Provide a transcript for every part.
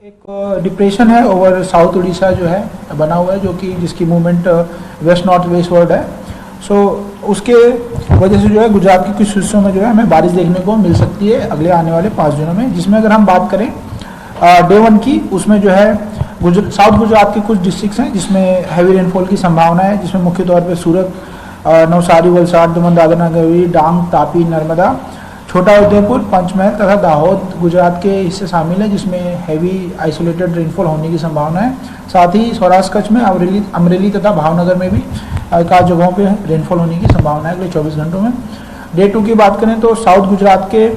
एक डिप्रेशन है over south Orissa जो है बना हुआ है, जो कि जिसकी movement west north west word है। सो उसके वजह से जो है गुजरात के कुछ हिस्सों में जो है हमें बारिश देखने को मिल सकती है अगले आने वाले 5 दिनों में। जिसमें अगर हम बात करें डे 1 की, उसमें जो है साउथ गुजरात के कुछ डिस्ट्रिक्ट्स हैं जिसमें हैवी रेनफॉल की संभावना है, जिसमें मुख्य तौर पर सूरत, नवसारी, वलसाड़, दमन दादरा नगर हवेली, डांग, तापी, नर्मदा, छोटा उदयपुर, पंचमहल तथा दाहोद गुजरात के हिस्से शामिल है, जिसमें हैवी आइसोलेटेड रेनफॉल होने की संभावना है। साथ ही सौराष्ट्र कच्छ में अमरेली तथा भावनगर में भी एकाध जगहों पे रेनफॉल होने की संभावना है अगले 24 घंटों में। डे 2 की बात करें तो साउथ गुजरात के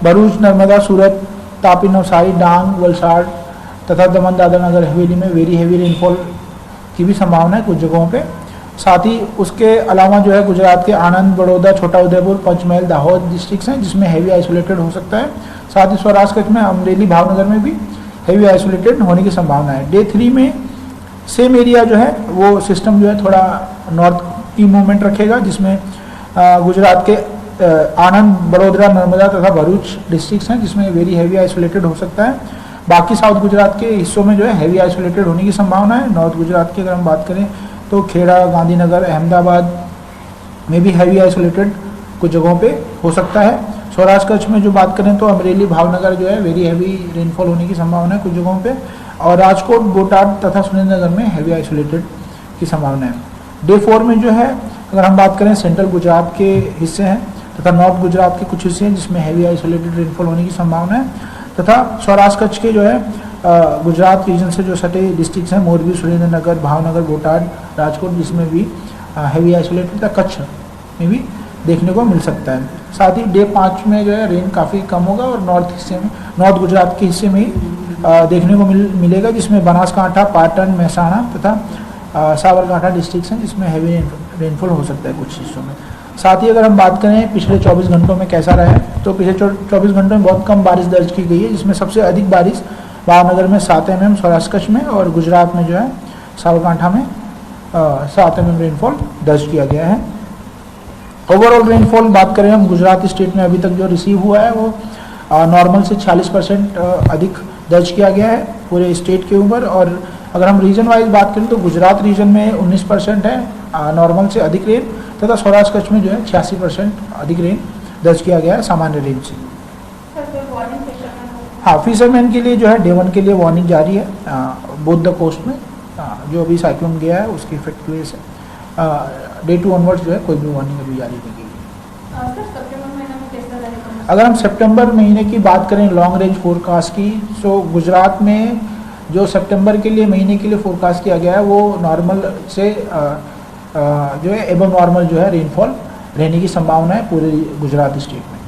भरूच, नर्मदा, सूरत, तापी, नवसारी, डांग, वलसाड़ तथा दमन दादरा नगर हवेली में वेरी हैवी रेनफॉल की भी संभावना है कुछ जगहों पे। साथ ही उसके अलावा जो है गुजरात के आनंद, बड़ौदा, छोटा उदयपुर, पंचमहल, दाहोद डिस्ट्रिक्ट्स हैं जिसमें हैवी आइसोलेटेड हो सकता है। साथ ही सौराष्ट्र कच्छ में अमरेली, भावनगर में भी हैवी आइसोलेटेड होने की संभावना है। डे 3 में सेम एरिया जो है वो सिस्टम जो है थोड़ा नॉर्थ की मूवमेंट रखेगा, जिसमें गुजरात के आनंद, बड़ोदरा, नर्मदा तथा भरूच डिस्ट्रिक्ट्स हैं जिसमें वेरी हैवी आइसोलेटेड हो सकता है। बाकी साउथ गुजरात के हिस्सों में जो है हैवी आइसोलेटेड होने की संभावना है। नॉर्थ गुजरात की अगर हम बात करें तो खेड़ा, गांधीनगर, अहमदाबाद में भी हैवी आइसोलेटेड कुछ जगहों पे हो सकता है। सौराष्ट्र कच्छ में जो बात करें तो अमरेली, भावनगर जो है वेरी हैवी रेनफॉल होने की संभावना है कुछ जगहों पे, और राजकोट, बोटाड तथा सुरेंद्रनगर में हैवी आइसोलेटेड की संभावना है। डे 4 में जो है अगर हम बात करें सेंट्रल गुजरात के हिस्से हैं तथा नॉर्थ गुजरात के कुछ हिस्से हैं जिसमें हैवी आइसोलेटेड रेनफॉल होने की संभावना है, तथा सौराष्ट्र कच्छ के जो है गुजरात रीजन से जो सटे डिस्ट्रिक्ट्स हैं मोरबी, सुरेंद्रनगर, भावनगर, बोटाड, राजकोट, जिसमें भी हैवी आइसोलेटेड कच्छ में भी देखने को मिल सकता है। साथ ही डे 5 में जो है रेन काफ़ी कम होगा और नॉर्थ गुजरात के हिस्से में ही देखने को मिलेगा, जिसमें बनासकांठा, पाटन, महसाणा तथा साबरकांठा डिस्ट्रिक्ट्स हैं जिसमें हैवी रेनफॉल हो सकता है कुछ हिस्सों में। साथ ही अगर हम बात करें पिछले 24 घंटों में कैसा रहा है, तो पिछले 24 घंटों में बहुत कम बारिश दर्ज की गई है, जिसमें सबसे अधिक बारिश भावनगर में 7 mm, सौराष्ट्र कच्छ में और गुजरात में जो है साबरकांठा में 7 mm रेनफॉल दर्ज किया गया है। ओवरऑल रेनफॉल बात करें हम गुजरात स्टेट में अभी तक जो रिसीव हुआ है वो नॉर्मल से 40% अधिक दर्ज किया गया है पूरे स्टेट के ऊपर। और अगर हम रीजन वाइज बात करें तो गुजरात रीजन में 19% है नॉर्मल से अधिक रेन, तथा सौराष्ट्र कच्छ में जो है 86% अधिक रेन दर्ज किया गया है सामान्य रेन से। हाँ, फिशरमैन के लिए जो है डे 1 के लिए वार्निंग जारी है बोथ द कोस्ट में, जो अभी साइक्लोन गया है उसकी इफेक्ट की वजह से डे 2 ऑनवर्ड्स जो है कोई भी वार्निंग अभी जारी नहीं की गई। अगर हम सितंबर महीने की बात करें लॉन्ग रेंज फोरकास्ट की, तो गुजरात में जो सितंबर के लिए महीने के लिए फोरकास्ट किया गया है वो नॉर्मल से जो है एबव नॉर्मल जो है रेनफॉल रहने की संभावना है पूरे गुजरात स्टेट में।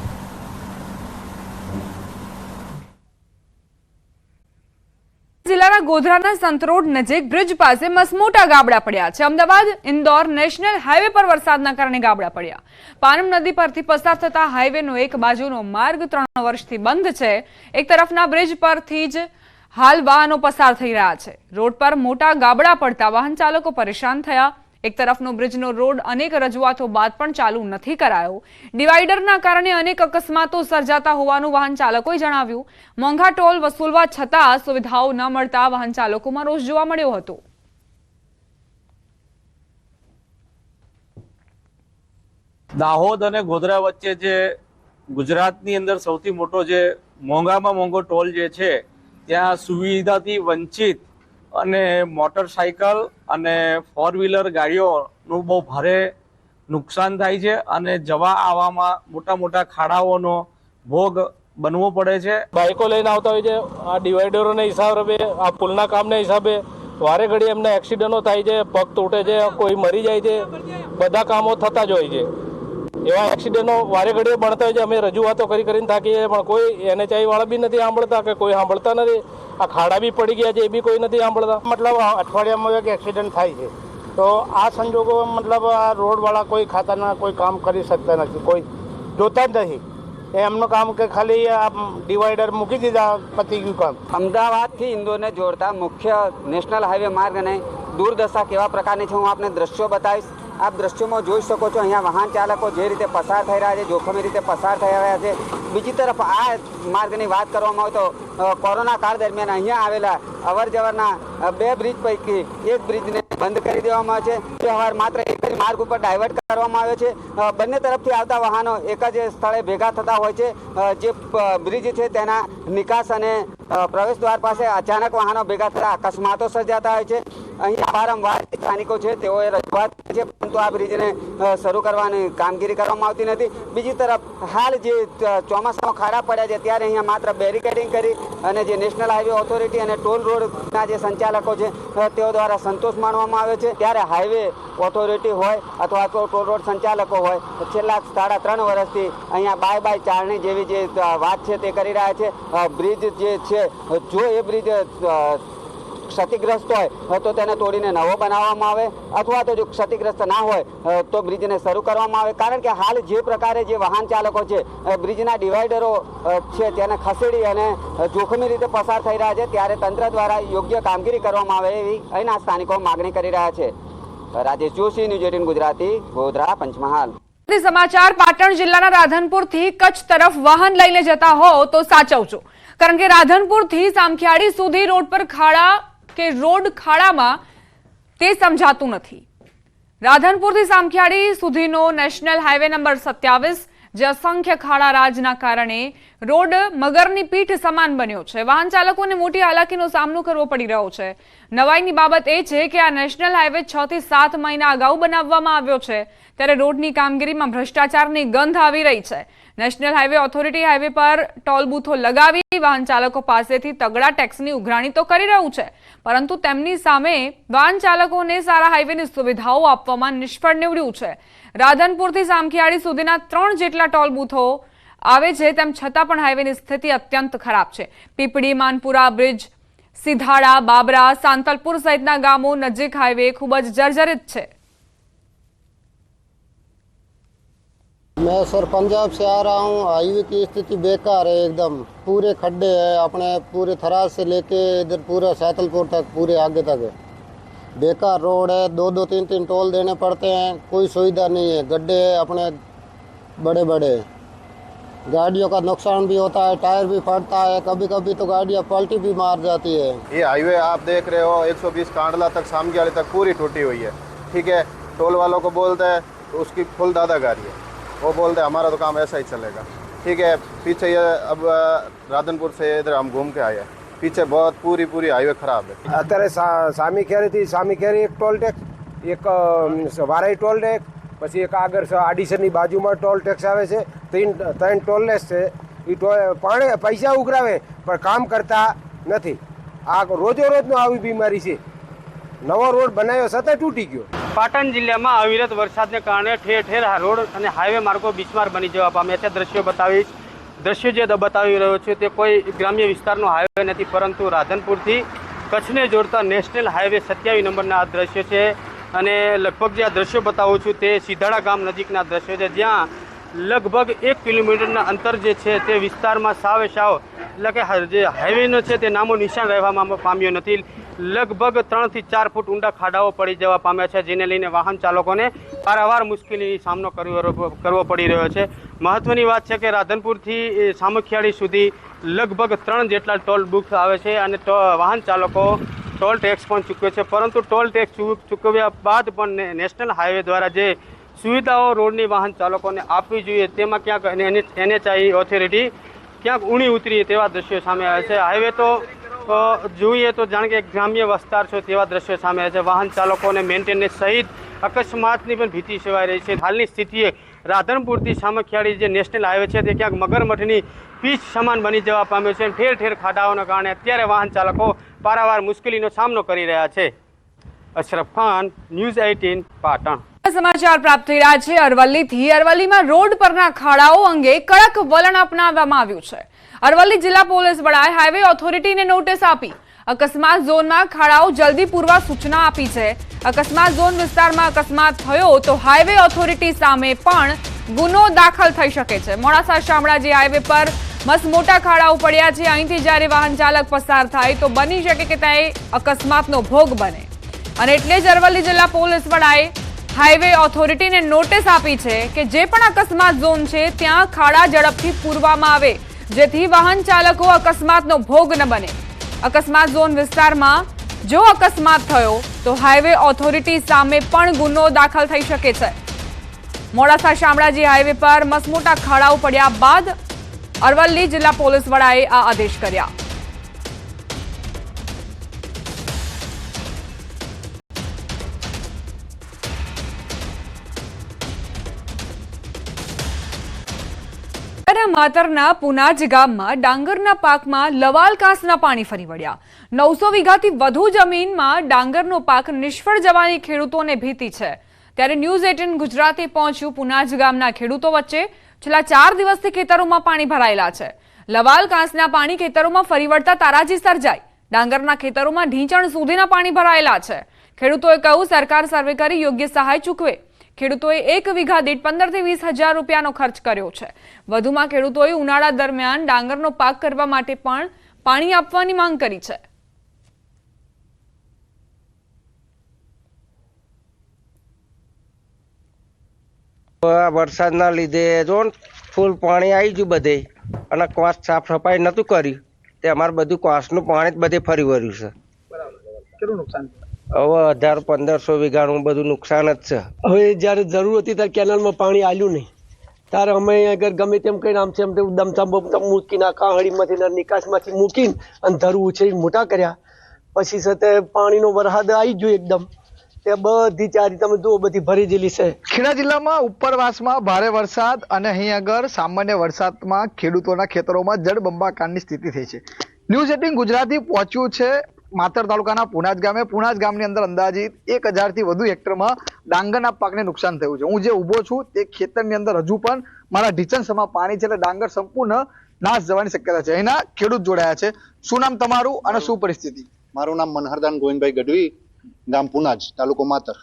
જિલ્લાના ગોધરાના સંતરોડ નજીક બ્રિજ પાસે મસમોટા ગાબડા પડ્યા છે। અમદાવાદ ઇન્દોર નેશનલ હાઈવે પર વરસાદના કારણે ગાબડા પડ્યા। પાનમ નદી પરથી પસાર થતા હાઈવેનો એક બાજુનો માર્ગ 3 વર્ષથી બંધ છે। એક તરફના બ્રિજ પરથી જ હાલ વાહનો પસાર થઈ રહ્યા છે। રોડ પર મોટા ગાબડા પડતા વાહન ચાલકો પરેશાન થયા। એક તરફનો બ્રિજનો રોડ અનેક રજૂઆતો બાદ પણ ચાલુ નથી કરાયો। ડિવાઈડરના કારણે અનેક અકસ્માતો સર્જાતા હોવાનું વાહન ચાલકોએ જણાવ્યું। મોંઘા ટોલ વસૂલવા છતાં સુવિધાઓ ન મળતા વાહન ચાલકોમાં રોષ જોવા મળ્યો હતો। દાહોદ અને ગોધરા વચ્ચે જે ગુજરાતની અંદર સૌથી મોટો જે મોંઘામાં મોંઘો ટોલ જે છે ત્યાં સુવિધાથી વંચિત અને મોટરસાઇકલ અને 4 વ્હીલર ગાડીઓનું બહુ ભારે નુકસાન થાય છે અને જવા આવવામાં મોટા મોટા ખાડાઓનો ભોગ બનવો પડે છે। બાઇકો લઈને આવતા હોય છે, આ ડિવાઈડરોના હિસાબે, આ પુલના કામના હિસાબે વારે ઘડી એમને એક્સિડન્ટો થાય છે, પગ તૂટે છે, કોઈ મરી જાય છે, બધા કામો થતા જ હોય છે। એવા એક્સિડન્ટો વારે ઘડીએ બનતા હોય છે। અમે રજૂઆતો કરીને થાકીએ પણ કોઈ NHI વાળા બી નથી સાંભળતા કે કોઈ સાંભળતા નથી। આ ખાડા બી પડી ગયા છે એ બી કોઈ નથી સાંભળતા। मतलब અઠવાડિયામાં એક એક્સિડન્ટ થાય છે તો આ સંજોગો मतलब આ રોડવાળા કોઈ ખાતાના કોઈ કામ કરી શકતા નથી, કોઈ જોતા જ નથી। એમનું કામ કે ખાલી આ ડિવાઈડર મૂકી દીધા, પતી ગયું કામ। અમદાવાદથી ઇન્દોરને જોડતા મુખ્ય નેશનલ હાઈવે માર્ગ અને દુર્દશા કેવા પ્રકારની છે હું આપને દ્રશ્યો બતાવીશ। આપ દ્રશ્યોમાં જોઈ શકો છો, અહીંયા વાહન ચાલકો જે રીતે પસાર થઈ રહ્યા છે, જોખમી રીતે પસાર થઈ રહ્યા છે. બીજી તરફ આ માર્ગની વાત કરવામાં આવે તો કોરોના કાળ દરમિયાન અહીંયા આવેલા અવર જવરના 2 બ્રિજ પૈકી એક બ્રિજને બંધ કરી દેવામાં આવે છે. તે હવે માત્ર એક જ માર્ગ ઉપર ડાયવર્ટ કરવામાં આવે છે. બંને તરફથી આવતા વાહનો એક જ સ્થળે ભેગા થતા હોય છે. જે બ્રિજ છે તેના નિકાસ અને પ્રવેશ દ્વાર પાસે અચાનક વાહનો ભેગા થતા અકસ્માતો સર્જાતા હોય છે. અહીંયા વારંવાર સ્થાનિકો છે તેઓએ રજૂઆત કરી છે, પરંતુ આ બ્રિજને શરૂ કરવાની કામગીરી કરવામાં આવતી નથી. બીજી તરફ હાલ જે ચોમાસામાં ખાડા પડ્યા છે ત્યારે અહીંયા માત્ર બેરિકેડિંગ કરી અને જે નેશનલ હાઈવે ઓથોરિટી અને ટોલ રોડના જે સંચાલકો છે તેઓ દ્વારા સંતોષ માનવામાં આવે છે. ત્યારે હાઈવે ઓથોરિટી હોય અથવા તો ટોલ રોડ સંચાલકો હોય છેલ્લા 3.5 વર્ષથી અહીંયા બાય ચારણી જેવી જે વાત છે તે કરી રહ્યા છે. બ્રિજ જે છે, જો એ બ્રિજ ક્ષતિગ્રસ્ત હોય તો તેને તોડીને નવો બનાવવામાં આવે અથવા તો જો ક્ષતિગ્રસ્ત ના હોય તો બ્રિજને શરૂ કરવામાં આવે. કારણ કે હાલ જે પ્રકારે જે વાહન ચાલકો છે બ્રિજના ડિવાઈડરો છે તેને ખસેડી અને જોખમી રીતે પસાર થઈ રહ્યા છે, ત્યારે તંત્ર દ્વારા યોગ્ય કામગીરી કરવામાં આવે એવી અહીંના સ્થાનિકો માગણી કરી રહ્યા છે. રાજેશ જોશી, ન્યૂઝ 18 ગુજરાતી, ગોધરા, પંચમહાલ. સમાચાર પાટણ જિલ્લાના રાધનપુરથી કચ્છ તરફ વાહન લઈને જતા હો તો સાચવજો, કારણ કે રાધનપુરથી સામખિયાળી સુધી રોડ પર ખાડા કે રોડ ખાડામાં તે સમજાતું નથી. રાધનપુરથી સામખિયાળી સુધીનો નેશનલ હાઈવે નંબર 27 જે અસંખ્ય ખાડા રાજના કારણે રોડ મગરની પીઠ સમાન બન્યો છે. વાહન ચાલકોને મોટી હાલાકીનો સામનો કરવો પડી રહ્યો છે. નવાઈની બાબત એ છે કે આ નેશનલ હાઈવે 6 થી 7 મહિના અગાઉ બનાવવામાં આવ્યો છે, ત્યારે રોડની કામગીરીમાં ભ્રષ્ટાચારની ગંધ આવી રહી છે. નેશનલ હાઈવે ઓથોરિટી હાઈવે પર ટોલ બૂથો લગાવી વાહન ચાલકો પાસેથી તગડા ટેક્સની ઉઘરાણી તો કરી રહ્યું છે, પરંતુ તેમની સામે વાહન ચાલકોને સારા હાઈવેની સુવિધાઓ આપવામાં નિષ્ફળ નીવડ્યું છે. રાધનપુરથી સામખિયાળી સુધીના 3 જેટલા ટોલ બૂથો આવે છે, તેમ છતાં પણ હાઈવેની સ્થિતિ અત્યંત ખરાબ છે. પીપળી, માનપુરા બ્રિજ, સિધાડા, બાબરા, સાંતલપુર સહિતના ગામો નજીક હાઈવે ખૂબ જ જર્જરિત છે. मैं सर पंजाब से आ रहा हूँ. हाईवे की स्थिति बेकार है एकदम. पूरे खड्डे हैं, अपने पूरे थराज से लेके इधर पूरा सैतलपुर तक, पूरे आगे तक है. बेकार रोड है. 2-2, 3-3 टोल देने पड़ते हैं. कोई सुविधा नहीं है. गड्ढे हैं अपने बड़े बड़े. गाड़ियों का नुकसान भी होता है, टायर भी फटता है, कभी कभी तो गाड़ियाँ पलटी भी मार जाती है. ये हाईवे आप देख रहे हो 120 कांडला तक, सामखियाળી तक पूरी टूटी हुई है. ठीक है, टोल वालों को बोलते हैं तो उसकी फुल दादागारी है. वो बोलते हैं हमारा तो काम ऐसा ही चलेगा. ठीक है, पीछे ये अब राधनपुर से इधर हम घूम के आए हैं, पीछे बहुत पूरी हाईवे खराब है. અત્યારે સામીખેરીથી સામીખેરી એક ટોલ ટેક્સ, એક વારાઈ ટોલ ટેક્સ, પછી એક આગળ આડીસરની બાજુમાં ટોલ ટેક્સ આવે છે. ત્રણ ટોલલેસ છે. એ પૈસા ઉઘરાવે પણ કામ કરતા નથી. આ રોજોરોજનો આવી બીમારી છે. નવો રોડ બનાવ્યો છતાં તૂટી ગયો. પાટણ જિલ્લામાં અવિરત વરસાદને કારણે ઠેર ઠેર રોડ અને હાઈવે માર્ગો બિસ્માર બની જવા પામ્યા છે. દ્રશ્યો બતાવીશ. દ્રશ્ય જે બતાવી રહ્યો છે તે કોઈ ગ્રામ્ય વિસ્તારનો હાઈવે નથી, પરંતુ રાધનપુરથી કચ્છને જોડતા નેશનલ હાઈવે 27 નંબરના આ દ્રશ્ય છે. અને લગભગ જે આ દ્રશ્યો બતાવું છું તે સિધાડા ગામ નજીકના દ્રશ્યો છે, જ્યાં લગભગ 1 કિલોમીટરના અંતર જે છે તે વિસ્તારમાં સાવ એટલે કે જે હાઈવેનો છે તે નામો નિશાન રહેવામાં પામ્યો નથી. લગભગ 3 થી 4 ફૂટ ઊંડા ખાડાઓ પડી જવા પામ્યા છે, જેને લઈને વાહન ચાલકોને વારંવાર મુશ્કેલીનો સામનો કરવો પડી રહ્યો છે. મહત્વની વાત છે કે રાધનપુરથી સામખિયાળી સુધી લગભગ 3 જેટલા ટોલ બુથ આવે છે અને વાહન ચાલકો ટોલ ટેક્સ પણ ચૂકવે છે, પરંતુ ટોલ ટેક્સ ચૂકવ્યા બાદ પણ નેશનલ હાઈવે દ્વારા જે સુવિધાઓ રોડની વાહન ચાલકોને આપવી જોઈએ તેમાં ક્યાંક NHI ઓથોરિટી ક્યાંક ઊણી ઉતરી તેવા દ્રશ્યો સામે આવે છે. હાઈવે તો જોઈએ તો જાણે કે ગ્રામ્ય વિસ્તાર છો તેવા દ્રશ્યો સામે આવે છે. વાહન ચાલકોને મેન્ટેનન્સ સહિત અકસ્માતની પણ ભીતિ સેવાઈ રહી છે. હાલની સ્થિતિએ રાધનપુરથી સામખિયાળી જે નેશનલ હાઈવે છે તે ક્યાંક મગરમઠની પીચ સમાન બની જવા પામ્યો છે. ઠેર ઠેર ખાડાઓના કારણે અત્યારે વાહન ચાલકો પારાવાર મુશ્કેલીનો સામનો કરી રહ્યા છે. અશરફ ખાન, ન્યૂઝ 18 પાટણ. સમાચાર પ્રાપ્ત થઈ રહ્યા છે અરવલ્લીથી. અરવલ્લીમાં રોડ પરના ખાડાઓ અંગે કડક વલણ અપનાવવામાં આવ્યું છે. અરવલ્લી જિલ્લા પોલીસ વડાએ હાઈવે ઓથોરિટીને નોટિસ આપી અકસ્માત ઝોનમાં ખાડાઓ જલ્દી પૂરવા સૂચના આપી છે. અકસ્માત ઝોન વિસ્તારમાં અકસ્માત થયો તો હાઈવે ઓથોરિટી સામે પણ ગુનો દાખલ થઈ શકે છે. મોડાસા શામળાજી હાઈવે પર મસ્ત મોટા ખાડાઓ પડ્યા છે. અહીંથી જ્યારે વાહન ચાલક પસાર થાય તો બની શકે કે તે અકસ્માતનો ભોગ બને, અને એટલે જ અરવલ્લી જિલ્લા પોલીસ વડાએ હાઈવે ઓથોરિટીને નોટિસ આપી છે કે જે પણ અકસ્માત ઝોન છે ત્યાં ખાડા ઝડપથી પૂરવામાં આવે, જેથી વાહન ચાલકો અકસ્માતનો ભોગ ન બને. અકસ્માત ઝોન વિસ્તારમાં જો અકસ્માત થયો તો હાઈવે ઓથોરિટી સામે પણ ગુનો દાખલ થઈ શકે છે. મોડાસા શામળાજી હાઈવે પર મસમોટા ખાડાઓ પડ્યા બાદ અરવલ્લી જિલ્લા પોલીસ વડાએ આ આદેશ કર્યા. માતરના પુનાજ ગામમાં ડાંગરના પાકમાં લવાલ કાંસના પાણી ફરી વળ્યા. 900 વીઘાથી વધુ જમીનમાં ડાંગરનો પાક નિષ્ફળ જવાની ખેડૂતોને ભીતિ છે. ત્યારે ન્યૂઝ 18 ગુજરાતી પહોંચ્યું પુનાજ ગામના ખેડૂતો વચ્ચે. છેલ્લા 4 દિવસથી ખેતરોમાં પાણી ભરાયેલા છે. લવાલ કાંસના પાણી ખેતરોમાં ફરી વળતા તારાજી સર્જાઈ. ડાંગરના ખેતરોમાં ઢીંચણ સુધીના પાણી ભરાયેલા છે. ખેડૂતોએ કહ્યું સરકાર સર્વે કરી યોગ્ય સહાય ચૂકવે. ખેડૂતોએ 1 વીઘા દીઠ 15 થી 20 હજાર રૂપિયાનો ખર્ચ કર્યો છે. વધુમાં ખેડૂતોએ ઉનાળા દરમિયાન ડાંગરનો પાક કરવા માટે પણ પાણી આપવાની માંગ કરી છે. વરસાદના લીધે જો ફૂલ પાણી આવી ગયું બધે, અને કોસ સાફ સફાઈ નતું કર્યું તે અમારે બધું કોસનું પાણી જ બધે ફરી વળ્યું છે. કેટલું નુકસાન? હવે 1000-1500 વીઘાનું બધું નુકસાન જ છે. હવે જ્યારે જરૂર હતી ત્યારે કેનાલમાં પાણી આવ્યું નહીં, ત્યારે અમે અગર ગમે તેમ કહીને આમ છે એમ દમચમ મૂકીને કાહળીમાંથી નિકાસમાંથી મૂકીને અને ધરું છે મોટા કર્યા. પછી સાથે પાણીનો વરસાદ આવી ગયો એકદમ, તે બધી ચારી તમે જુઓ બધી ભરી ગયેલી છે. ખેડા જિલ્લામાં ઉપરવાસમાં ભારે વરસાદ અને અહીં આગળ સામાન્ય વરસાદમાં ખેડૂતોના ખેતરોમાં જળબંબાકારની સ્થિતિ થઈ છે. ન્યૂઝ 18 ગુજરાતી પહોંચ્યું છે માતર તાલુકાના પુનાજ ગામે. પુનાજ ગામની અંદર અંદાજિત 1000 થી વધુ હેક્ટરમાં ડાંગરના પાકને નુકસાન થયું છે. હું જે ઊભો છું તે ખેતરની અંદર હજુ પણ મારા ઢીચણસમાં પાણી છે, એટલે ડાંગર સંપૂર્ણ નાશ જવાની શક્યતા છે. અહીંના ખેડૂત જોડાયા છે. શું નામ તમારું અને શું પરિસ્થિતિ? મારું નામ મનહરદાન ગોવિંદભાઈ ગઢવી, ગામ પુનાજ, તાલુકો માતર.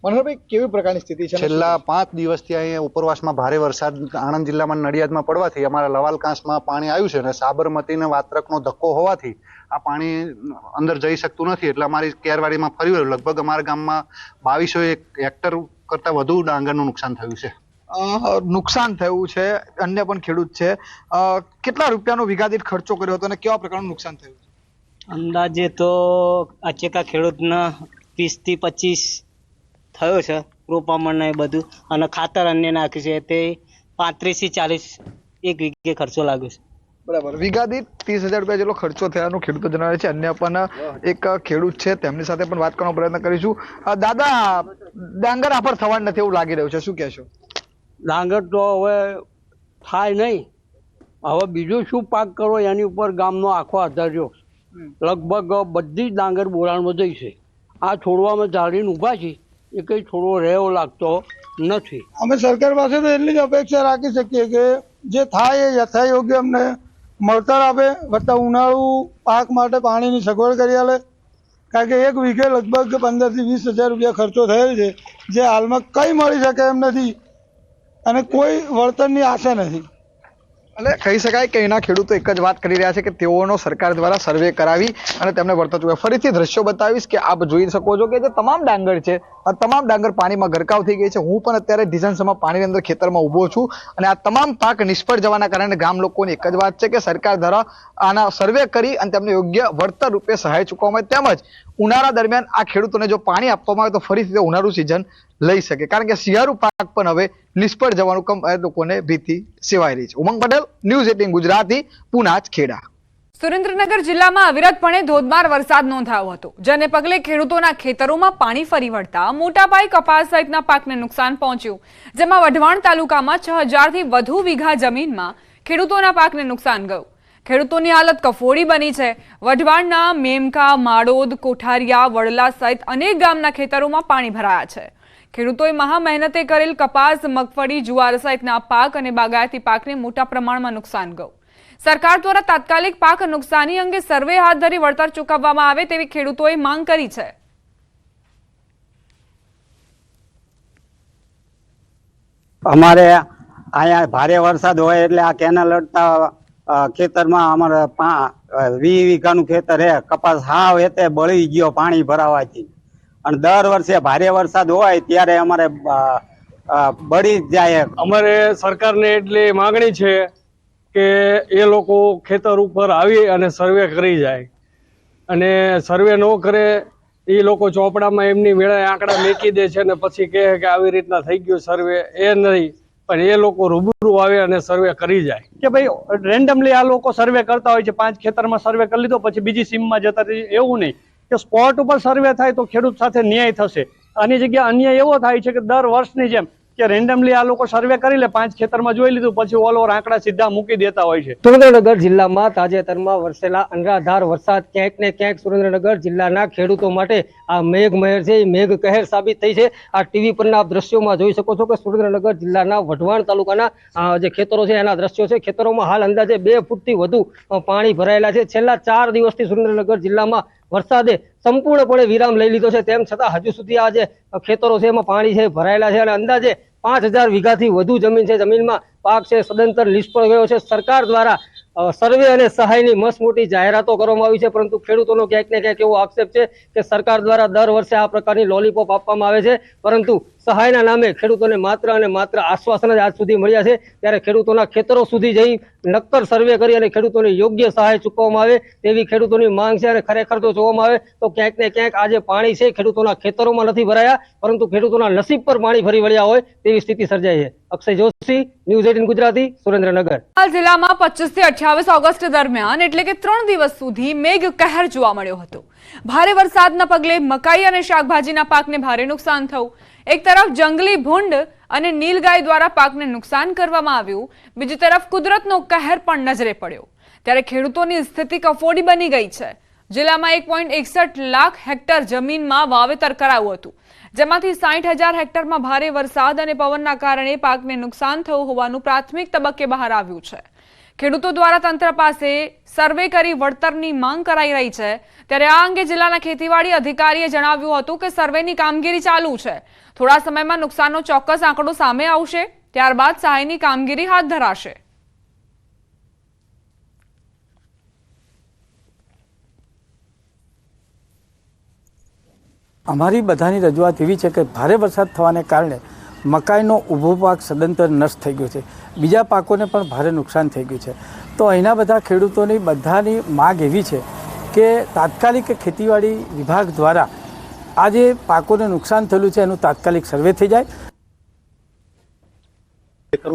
મનહરભાઈ, કેવી પ્રકારની સ્થિતિ છે? છેલ્લા 5 દિવસથી અહીંયા ઉપરવાસમાં ભારે વરસાદ આણંદ જિલ્લામાં નડિયાદમાં પડવાથી અમારા લવાલ કાંસમાં પાણી આવ્યું છે, અને સાબરમતી અને વાત્રકનો ધક્કો હોવાથી આ પાણી અંદર જઈ શકતું નથી. એટલે અમારી કેરવાડીમાં ફરી વળ્યું. લગભગ અમારા ગામમાં 2200 હેક્ટર કરતા વધુ ડાંગરનું નુકસાન થયું છે. નુકસાન થયું છે. અન્ય પણ ખેડૂત છે. કેટલા રૂપિયાનો વીઘા દીઠ ખર્ચો કર્યો હતો અને કેવા પ્રકારનું નુકસાન થયું? અંદાજે તો આચેકા ખેડૂતના 20 થી 25 થયો છે. રોપામણ ને બધું અને ખાતર અન્ય નાખ્યું છે તે 35 થી 40 એક વીઘે ખર્ચો લાગ્યો છે. બરાબર. વીઘા દીઠ 30,000 રૂપિયા જેટલો ખર્ચો થયાનું ખેડૂતો જણાવે છે. અન્ય પણ એક ખેડૂત છે, તેમની સાથે પણ વાત કરવાનો પ્રયત્ન કરીશું. દાદા, ડાંગર આફર થવાનું નથી એવું લાગી રહ્યું છે, શું કહેશો? ડાંગર તો હવે થાય નહીં. હવે બીજું શું પાક કરો એની ઉપર ગામનો આખો આધાર રહ્યો. લગભગ બધી જ ડાંગર બોરાણમાં જઈ છે. આ છોડવામાં ઝાડીને ઊભા છે એ કંઈ છોડવો રહેવો લાગતો નથી. અમે સરકાર પાસે તો એટલી જ અપેક્ષા રાખી શકીએ કે જે થાય એ યથાયોગ્ય અમને મળતર આપે, વત્તા ઉનાળુ પાક માટે પાણીની સગવડ કરી આલે. કારણ કે 1 વીઘે લગભગ 15 થી 20 હજાર રૂપિયા ખર્ચો થયેલ છે, જે હાલમાં કંઈ મળી શકે એમ નથી અને કોઈ વળતરની આશા નથી. એટલે કહી શકાય કે એના ખેડૂતો એક જ વાત કરી રહ્યા છે કે તેઓનો સરકાર દ્વારા સર્વે કરાવી અને તેમને વળતર ચૂકવે. ફરીથી દ્રશ્યો બતાવીશ કે આપ જોઈ શકો છો કે જે તમામ ડાંગર છે, આ તમામ ડાંગર પાણીમાં ગરકાવ થઈ ગઈ છે. હું પણ અત્યારે ઢીચણસમાં પાણીની અંદર ખેતરમાં ઊભો છું અને આ તમામ પાક નિષ્ફળ જવાના કારણે ગામ લોકોની એક જ વાત છે કે સરકાર દ્વારા આના સર્વે કરી અને તેમને યોગ્ય વળતર રૂપે સહાય ચૂકવવામાં આવે. તેમજ ઉનાળા દરમિયાન આ ખેડૂતોને જો પાણી આપવામાં આવે તો ફરીથી ઉનાળુ સિઝન લઈ શકે, કારણ કે શિયાળુ પાક પણ હવે નિષ્ફળ જવાનું લોકોને ભીતિ સેવાઈ રહી છે. ઉમંગ પટેલ, ન્યૂઝ 18 ગુજરાતી, પુનાજ, ખેડા. સુરેન્દ્રનગર જિલ્લામાં અવિરતપણે ધોધમાર વરસાદ નોંધાયો હતો, જેને પગલે ખેડૂતોના ખેતરોમાં પાણી ફરી વળતા મોટા પાયે કપાસ સહિતના પાકને નુકસાન પહોંચ્યું. જેમાં વઢવાણ તાલુકામાં 6000 થી વધુ વીઘા જમીનમાં ખેડૂતોના પાકને નુકસાન ગયું. ખેડૂતોની હાલત કફોડી બની છે. વઢવાણના મેમકા, માડોદ, કોઠારિયા, વડલા સહિત અનેક ગામના ખેતરોમાં પાણી ભરાયા છે. ખેડૂતોએ મહા મહેનતે કરેલ કપાસ, મગફળી, જુવાર સહિતના પાક અને બાગાયતી પાકને મોટા પ્રમાણમાં નુકસાન ગયું. સરકાર દ્વારા તાત્કાલિક પાક નુકસાની અંગે સર્વે હાથ ધરી વળતર ચૂકવવામાં આવે તેવી ખેડૂતોએ માંગ કરી છે. અમારે અહીંયા ભારે વરસાદ હોય એટલે આ કેનાલ લડતા ખેતરમાં અમારે 20 વીઘાનું ખેતર હે. કપાસ હાવ એતે બળી ગયો પાણી ભરાવાથી, અને દર વર્ષે ભારે વરસાદ હોય ત્યારે અમારે બળી જાય. અમારે સરકારને એટલી માંગણી છે કે એ લોકો ખેતર ઉપર આવી અને સર્વે કરી જાય, અને સર્વે ન કરે એ લોકો ચોપડામાં એમની મેળે આંકડા મેકી દે છે અને પછી કહે કે આવી રીતના થઈ ગયું સર્વે. એ નહીં, પણ એ લોકો રૂબરૂ આવે અને સર્વે કરી જાય. કે ભાઈ રેન્ડમલી આ લોકો સર્વે કરતા હોય છે, 5 ખેતરમાં સર્વે કરી લીધો પછી બીજી સીમમાં જતા રહે, એવું નહીં કે સ્પોટ ઉપર સર્વે થાય તો ખેડૂત સાથે ન્યાય થશે. આની જગ્યા અન્યાય એવો થાય છે કે દર વર્ષની જેમ કે રેન્ડમલી આ લોકો સર્વે કરી લે, 5 ખેતરમાં જોઈ લીધું પછી ઓલ ઓવર આંકડા સીધા મૂકી દેતા હોય છે. સુરેન્દ્રનગર જિલ્લામાં તાજેતરમાં વરસેલા અનરાધાર વરસાદ ક્યાંક ને ક્યાંક સુરેન્દ્રનગર જિલ્લાના ખેડૂતો માટે આ મેઘમહેર છે, મેઘ કહેર સાબિત થઈ છે. આ ટીવી પરના દ્રશ્યોમાં જોઈ શકો છો કે સુરેન્દ્રનગર જિલ્લાના વઢવાણ તાલુકાના જે ખેતરો છે એના દ્રશ્યો છે. ખેતરોમાં હાલ અંદાજે 2 ફૂટથી વધુ પાણી ભરાયેલા છે. છેલ્લા 4 દિવસથી સુરેન્દ્રનગર જિલ્લામાં વરસાદે સંપૂર્ણપણે વિરામ લઈ લીધો છે, તેમ છતાં હજુ સુધી આ જે ખેતરો છે એમાં પાણી છે ભરાયેલા છે અને અંદાજે 5000 વીઘાથી વધુ જમીન છે, જમીનમાં પાક છે સદંતર નિષ્ફળ ગયો છે. સરકાર દ્વારા સર્વે અને સહાયની મસ્ત મોટી જાહેરાતો કરવામાં આવી છે, પરંતુ ખેડૂતોનો ક્યાંક ને ક્યાંક એવો આક્ષેપ છે કે સરકાર દ્વારા દર વર્ષે આ પ્રકારની લોલીપોપ આપવામાં આવે છે, પરંતુ સહાયના નામે ખેડૂતોને માત્ર અને માત્ર આશ્વાસન જ આજ સુધી મળ્યા છે. ત્યારે ખેડૂતોના ખેતરો સુધી જઈ નક્કર સર્વે કરી અને ખેડૂતોને યોગ્ય સહાય ચૂકવવામાં આવે તેવી ખેડૂતોની માંગ છે. અને ખરેખર તો જોવામાં આવે તો ક્યાંક ને ક્યાંક આ જે પાણી છે ખેડૂતોના ખેતરોમાં નથી ભરાયા, પરંતુ ખેડૂતોના નસીબ પર પાણી ફરી વળ્યા હોય તેવી સ્થિતિ સર્જાઈ છે. અક્ષય જોશી, ન્યૂઝ 18 ગુજરાતી, સુરેન્દ્રનગર. જિલ્લામાં 25 થી 28 ઓગસ્ટ દરમિયાન એટલે કે 3 દિવસ સુધી મેઘ કહેર જોવા મળ્યો હતો. ભારે વરસાદના પગલે મકાઈ અને શાકભાજીના પાકને ભારે નુકસાન થયું. એક તરફ જંગલી ભૂંડ અને નીલગાય દ્વારા પાકને નુકસાન કરવામાં આવ્યું, બીજી તરફ કુદરતનો કહેર પણ નજરે પડ્યો. ત્યારે ખેડૂતોની સ્થિતિ કફોડી બની ગઈ છે. જિલ્લામાં 1.61 લાખ હેક્ટર જમીનમાં વાવેતર કરાયું હતું, જેમાંથી 60,000 હેક્ટરમાં ભારે વરસાદ અને પવનના કારણે પાકને નુકસાન થયું હોવાનું પ્રાથમિક તબક્કે બહાર આવ્યું છે. ખેડૂતો દ્વારા તંત્ર પાસે સર્વે કરી વળતરની માંગ કરાઈ રહી છે. ત્યારે આ અંગે જિલ્લાના ખેતીવાડી અધિકારીએ જણાવ્યું હતું કે સર્વેની કામગીરી ચાલુ છે. થોડા સમયમાં નુકસાનનો ચોક્કસ આંકડો સામે આવશે, ત્યારબાદ સહાયની કામગીરી હાથ ધરાશે. અમારી બધાની રજૂઆત એવી છે કે ભારે વરસાદ થવાને કારણે મકાઈનો ઊભો પાક સદંતર નષ્ટ થઈ ગયો છે, બીજા પાકોને પણ ભારે નુકસાન થઈ ગયું છે. તો અહીંના બધા ખેડૂતોની બધાની માગ એવી છે કે તાત્કાલિક ખેતીવાડી વિભાગ દ્વારા આ જે પાકોને નુકસાન થયેલું છે એનું તાત્કાલિક સર્વે થઈ જાય.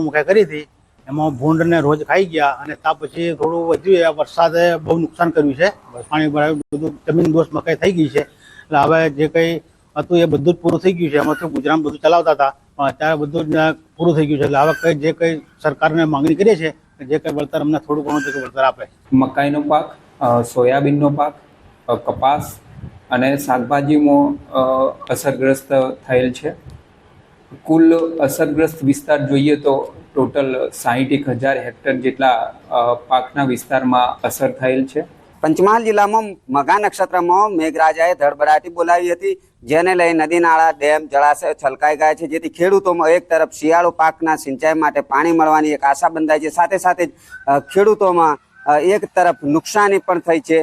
મકાઈ કરી હતી એમાં ભૂંડને રોજ ખાઈ ગયા અને ત્યાર પછી થોડું વધ્યું. વરસાદે બહુ નુકસાન કર્યું છે, પાણી ભરાયું, બધું જમીન દોષ મકાઈ થઈ ગઈ છે. એટલે હવે જે કંઈ હતું એ બધું જ પૂરું થઈ ગયું છે. એમાં તો ગુજરાત બધું ચલાવતા હતા, પણ અત્યારે બધું જ પૂરું થઈ ગયું છે. એટલે હવે જે કંઈ સરકારને માંગણી કરીએ છીએ જે કંઈ વળતર અમને થોડું ઘણું વળતર આપે. મકાઈનો પાક, સોયાબીનનો પાક, કપાસ અને શાકભાજીમાં અસરગ્રસ્ત થયેલ છે. કુલ અસરગ્રસ્ત વિસ્તાર જોઈએ તો ટોટલ 61,000 હેક્ટર જેટલા પાકના વિસ્તારમાં અસર થયેલ છે. પંચમહાલ જિલ્લામાં મઘા નક્ષત્રમાં મેઘરાજાએ ધડબડાટી બોલાવી હતી, જેને લઈ નદી નાળા, ડેમ, જળાશય છલકાઈ ગયા છે, જેથી ખેડૂતોમાં એક તરફ શિયાળુ પાકના સિંચાઈ માટે પાણી મળવાની એક આશા બંધાઈ છે, સાથે સાથે જ ખેડૂતોમાં એક તરફ નુકસાની પણ થઈ છે.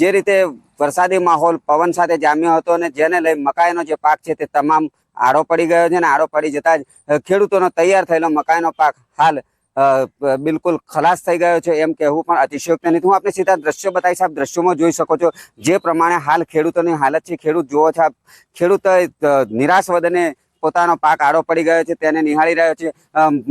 જે રીતે વરસાદી માહોલ પવન સાથે જામ્યો હતો અને જેને લઈ મકાઈનો જે પાક છે તે તમામ આડો પડી ગયો છે અને આડો પડી જતા જ ખેડૂતોનો તૈયાર થયેલો મકાઈનો પાક હાલ બિલકુલ ખલાસ થઈ ગયો છે એમ કહેવું પણ અતિશયોક્તિ નથી. હું આપને સીધા દ્રશ્યો બતાવીશ, આપ દ્રશ્યોમાં જોઈ શકો છો જે પ્રમાણે હાલ ખેડૂતોની હાલત છે. ખેડૂત જુઓ છો, ખેડૂત નિરાશ વદને પોતાનો પાક આડો પડી ગયો છે તેને નિહાળી રહ્યો છે.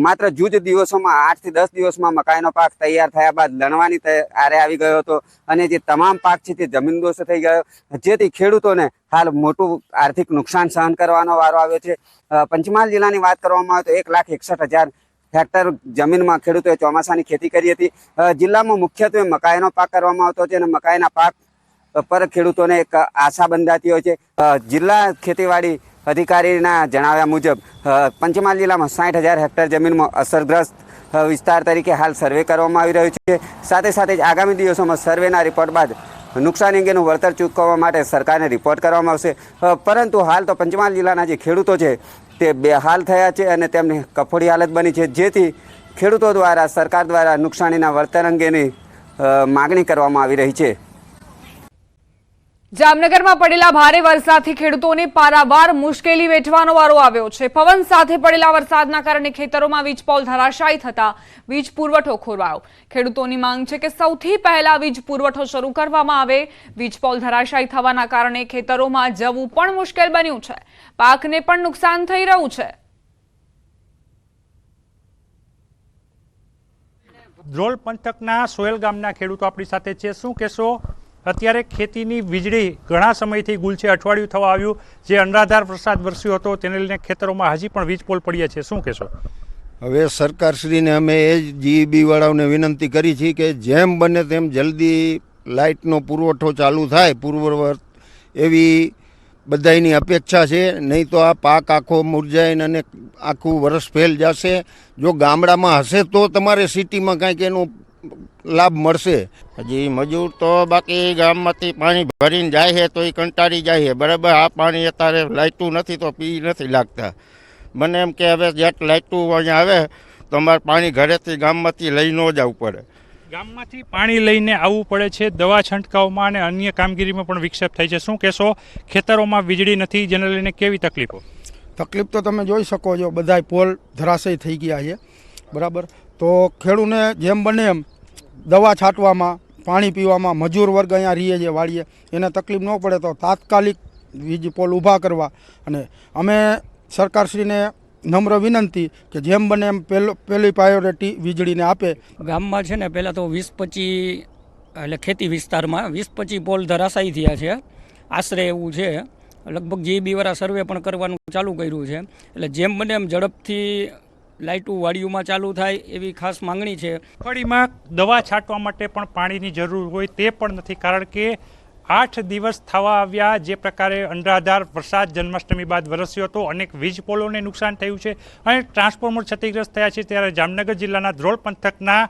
માત્ર જ દિવસોમાં 8 થી 10 દિવસમાં મકાઈનો પાક તૈયાર થયા બાદ લણવાની આરે આવી ગયો હતો અને જે તમામ પાક છે તે જમીનદોસ્ત થઈ ગયો, જેથી ખેડૂતોને હાલ મોટું આર્થિક નુકસાન સહન કરવાનો વારો આવ્યો છે. પંચમહાલ જિલ્લાની વાત કરવામાં આવે તો 1,61,000 હેક્ટર જમીનમાં ખેડૂતોએ ચોમાસાની ખેતી કરી હતી. જિલ્લામાં મુખ્યત્વે મકાઈનો પાક કરવામાં આવતો છે અને મકાઈના પાક પર ખેડૂતોને એક આશા બંધાતી હોય છે. જિલ્લા ખેતીવાડી અધિકારીના જણાવ્યા મુજબ પંચમહાલ જિલ્લામાં 60,000 હેક્ટર જમીનમાં અસરગ્રસ્ત વિસ્તાર તરીકે હાલ સર્વે કરવામાં આવી રહ્યું છે. સાથે સાથે જ આગામી દિવસોમાં સર્વેના રિપોર્ટ બાદ નુકસાન અંગેનું વળતર ચૂકવવા માટે સરકારને રિપોર્ટ કરવામાં આવશે. પરંતુ હાલ તો પંચમહાલ જિલ્લાના જે ખેડૂતો છે તે બેહાલ થયા છે અને તેમની કફોડી હાલત બની છે, જેથી ખેડૂતો દ્વારા સરકાર દ્વારા નુકસાનીના વળતર અંગેની માગણી કરવામાં આવી રહી છે. જામનગરમાં પડેલા ભારે વરસાદથી ખેડૂતોને પારાવાર મુશ્કેલી વેઠવાનો વારો આવ્યો છે. પવન સાથે પડેલા વરસાદના કારણે ખેતરોમાં વીજપોલ ધરાશાયી થતા વીજ પુરવઠો ખોરવાયો. ખેડૂતોની માંગ છે કે સૌથી પહેલા વીજ પુરવઠો શરૂ કરવામાં આવે. વીજપોલ ધરાશાયી થવાના કારણે ખેતરોમાં જવું પણ મુશ્કેલ બન્યું છે. પાકને પણ નુકસાન થઈ રહ્યું છે. ધ્રોલ પંથકના સોયલ ગામના ખેડૂતો આપણી સાથે છે. શું કહેશો? અત્યારે ખેતીની વીજળી ઘણા સમયથી ગુલ છે, અઠવાડિયું થવા આવ્યું. જે અનરાધાર વરસાદ વરસ્યો હતો તેને લઈને ખેતરોમાં હજી પણ વીજ પોલ પડ્યા છે. શું કહેશો? હવે સરકારશ્રીને અમે એ જીઈબી વાળાઓને વિનંતી કરી છે કે જેમ બને તેમ જલ્દી લાઇટનો પુરવઠો ચાલુ થાય પૂર્વવત એવી બધાની અપેક્ષા છે. નહીં તો આ પાક આખો મુરઝાઈને અને આખું વરસ ફેલ જશે. જો ગામડામાં હશે તો તમારે સિટીમાં કાંઈક એનું લાભ મળશે. હજી મજૂર તો બાકી ગામમાંથી પાણી ભરીને જાય છે તો એ કંટાળી જાય છે. બરાબર, આ પાણી અત્યારે લાઇટું નથી તો પી નથી લાગતા. મને એમ કે હવે જેટ લાઇટું અહીંયા આવે તો અમારે પાણી ઘરેથી ગામમાંથી લઈ ન જવું પડે. ગામમાંથી પાણી લઈને આવવું પડે છે. દવા છંટકાવમાં અને અન્ય કામગીરીમાં પણ વિક્ષેપ થાય છે. શું કહેશો? ખેતરોમાં વીજળી નથી, જેને લઈને કેવી તકલીફો? તકલીફ તો તમે જોઈ શકો છો, બધાય પોલ ધરાશયી થઈ ગયા છે. બરાબર, તો ખેડૂને જેમ બને એમ દવા છાંટવામાં, પાણી પીવામાં, મજૂર વર્ગ અહીંયા રહીએ છે વાળીએ, એને તકલીફ ન પડે તો તાત્કાલિક વીજ પોલ ઊભા કરવા. અને અમે સરકારશ્રીને નમ્ર વિનંતી કે જેમ બને એમ પહેલી પ્રાયોરિટી વીજળીને આપે. ગામમાં છે ને પહેલાં તો 20-25 એટલે ખેતી વિસ્તારમાં 20-25 પોલ ધરાશાયી થયા છે આશરે એવું છે. લગભગ જીઈબી વાળા સર્વે પણ કરવાનું ચાલુ કર્યું છે. એટલે જેમ બને એમ ઝડપથી લાઇટું વાડીઓમાં ચાલુ થાય એવી ખાસ માંગણી છે. મગફળીમાં દવા છાંટવા માટે પણ પાણીની જરૂર હોય તે પણ નથી, કારણ કે 8 દિવસ થવા આવ્યા. જે પ્રકારે અનરાધાર વરસાદ જન્માષ્ટમી બાદ વરસ્યો હતો, અનેક વીજ પોલોને નુકસાન થયું છે અને ટ્રાન્સફોર્મર ક્ષતિગ્રસ્ત થયા છે. ત્યારે જામનગર જિલ્લાના ધ્રોલ પંથકના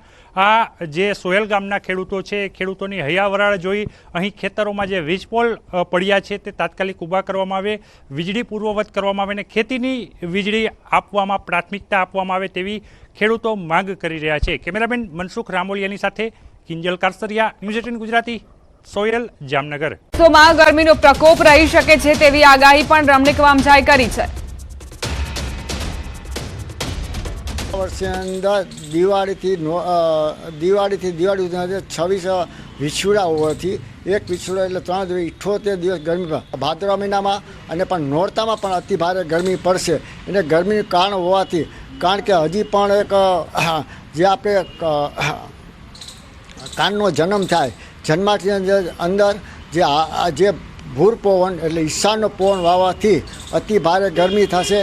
આ જે સોયલ ગામના ખેડૂતો છે, ખેડૂતોની હૈયાવરાળ જોઈ અહીં ખેતરોમાં જે વીજ પોલ પડ્યા છે તે તાત્કાલિક ઊભા કરવામાં આવે, વીજળી પૂર્વવત કરવામાં આવે અને ખેતીની વીજળી આપવામાં પ્રાથમિકતા આપવામાં આવે તેવી ખેડૂતો માંગ કરી રહ્યા છે. કેમેરામેન મનસુખ રામોલિયાની સાથે કિંજલ કારસરિયા, ન્યૂઝ 18 ગુજરાતી, સોયલ, જામનગર. માં ગરમીનો પ્રકોપ રહી શકે છે તેવી આગાહી પણ રમણીક વામજાએ કરી છે. વર્ષની અંદર દિવાળીથી દિવાળી 26 વિછુડા હોવાથી એક વિછુડા એટલે 3 દિવસ 78 દિવસ ગરમી. ભાદરવા મહિનામાં અને પણ નોરતામાં પણ અતિ ભારે ગરમી પડશે. એને ગરમીનું કારણ હોવાથી, કારણ કે હજી પણ એક જે આપણે કાનનો જન્મ થાય, જન્માષ્ટમી અંદર જે ભૂર પવન એટલે ઈશાનનો પવન વાવવાથી અતિ ભારે ગરમી થશે.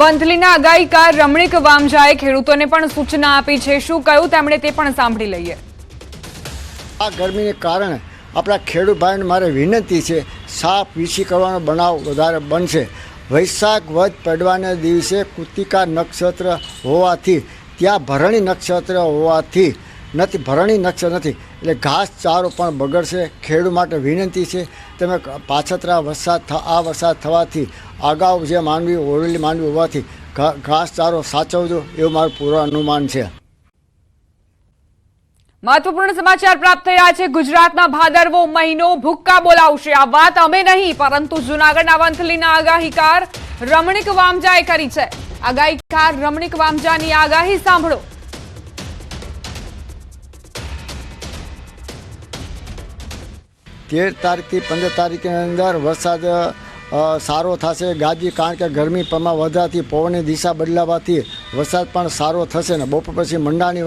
વંથલીના આગાહીકાર રમણીક વામજાએ ખેડૂતોને પણ સૂચના આપી છે. શું કહ્યું તેમણે તે પણ સાંભળી લઈએ. આ ગરમીને કારણે આપણા ખેડૂત ભાઈને મારે વિનંતી છે, સાપ વીછી કરવાનો બનાવ વધારે બનશે. વૈશાખ વધ પડવાના દિવસે કૃતિકા નક્ષત્ર હોવાથી, ત્યાં ભરણી નક્ષત્ર હોવાથી ભરણી નક્ષત્ર નથી એટલે ઘાસ ચારો પણ બગડશે. ખેડૂત માટે વિનંતી છે, તમે પાછતરા આ વરસાદ થવાથી અગાઉ જે માંડવી ઓરેલી માંડવી હોવાથી ઘાસ ચારો સાચવજો એવું મારું પૂરું અનુમાન છે. મહત્વપૂર્ણ સમાચાર પ્રાપ્ત થઈ રહ્યા છે. ગુજરાતના ભાદરવો મહિનો ભૂક્કા બોલાવશે. આ વાત અમે નહીં પરંતુ જૂનાગઢના વંથલીના આગાહીકાર રમણીક વામજાએ કરી છે. આગાહીકાર રમણીક વામજાની આગાહી સાંભળો. તેર તારીખથી 15 તારીખની અંદર વરસાદ સારો થશે. ગાજી, કારણ કે ગરમી પ્રમાણ વધવાથી પવનની દિશા બદલાવાથી વરસાદ પણ સારો થશે ને બપોર પછી મંડાણી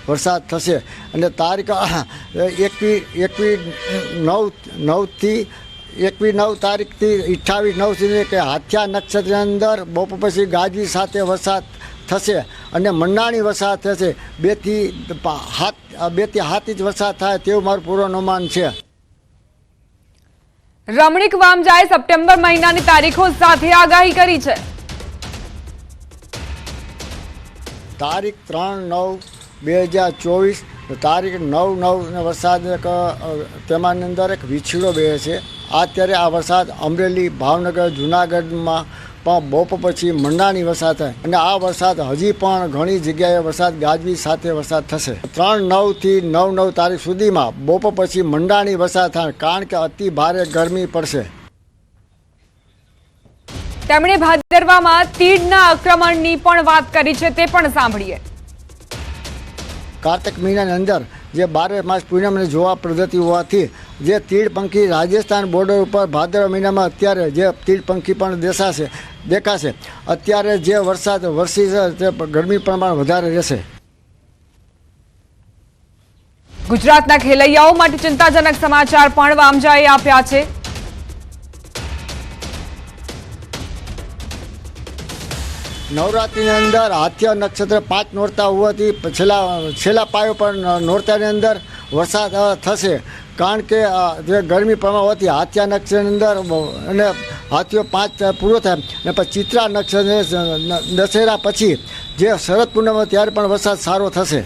વરસાદ થશે. અને તારીખ 21 તારીખથી 28 સુધી કે હાથિયા નક્ષત્રની અંદર બપોર પછી ગાજી સાથે વરસાદ થશે અને મંડાણી વરસાદ થશે. 2 થી 7 ઇંચ વરસાદ થાય તેવું મારું પૂર્વ અનુમાન છે. રમણીક વામજાએ સપ્ટેમ્બર મહિનાની તારીખો સાથે આગાહી કરી છે. તારીખ 3/9/2024, તારીખ 9/9 વરસાદ તેમાંની અંદર એક વિછીડો બે છે. અત્યારે આ વરસાદ અમરેલી, ભાવનગર, જૂનાગઢમાં પણ બપોર પછી મંડાણી વરસાદ થાય અને આ વરસાદ હજી પણ ઘણી જગ્યાએ વરસાદ ગાજવી સાથે વરસાદ થશે. 3/9 થી 9/9 તારીખ સુધીમાં બપોર પછી મંડાણી વરસાદ થાય, કારણ કે અતિ ભારે ગરમી પડશે. તેમણે ભાદરવામાં તીડના આક્રમણની પણ વાત કરી છે, તે પણ સાંભળીએ. કાર્તિક મહિનાની અંદર જે 12 માસ પૂનમને જોવા પદ્ધતિ હોવાથી જે તીડ પંખી રાજસ્થાન બોર્ડર ઉપર ભાદરવા મહિનામાં અત્યારે જે તીડ પંખી પણ દેખાશે. અત્યારે જે વરસાદ વરસી છે તે ગરમી પ્રમાણ વધારે રહેશે. ગુજરાતના ખેલૈયાઓ માટે ચિંતાજનક સમાચાર પણ વામજાએ આપ્યા છે. નવરાત્રિની અંદર હાથિયા નક્ષત્ર 5 નોરતા હોવાથી છેલ્લા પાયો પર નોરતાની અંદર વરસાદ થશે, કારણ કે જે ગરમી પ્રમાણ હોવાથી હાથિયા નક્ષત્રની અંદર અને હાથીઓ 5 પૂરો થાય અને પછી ચિત્રા નક્ષત્ર દશેરા પછી જે શરદ પૂનમ ત્યારે પણ વરસાદ સારો થશે.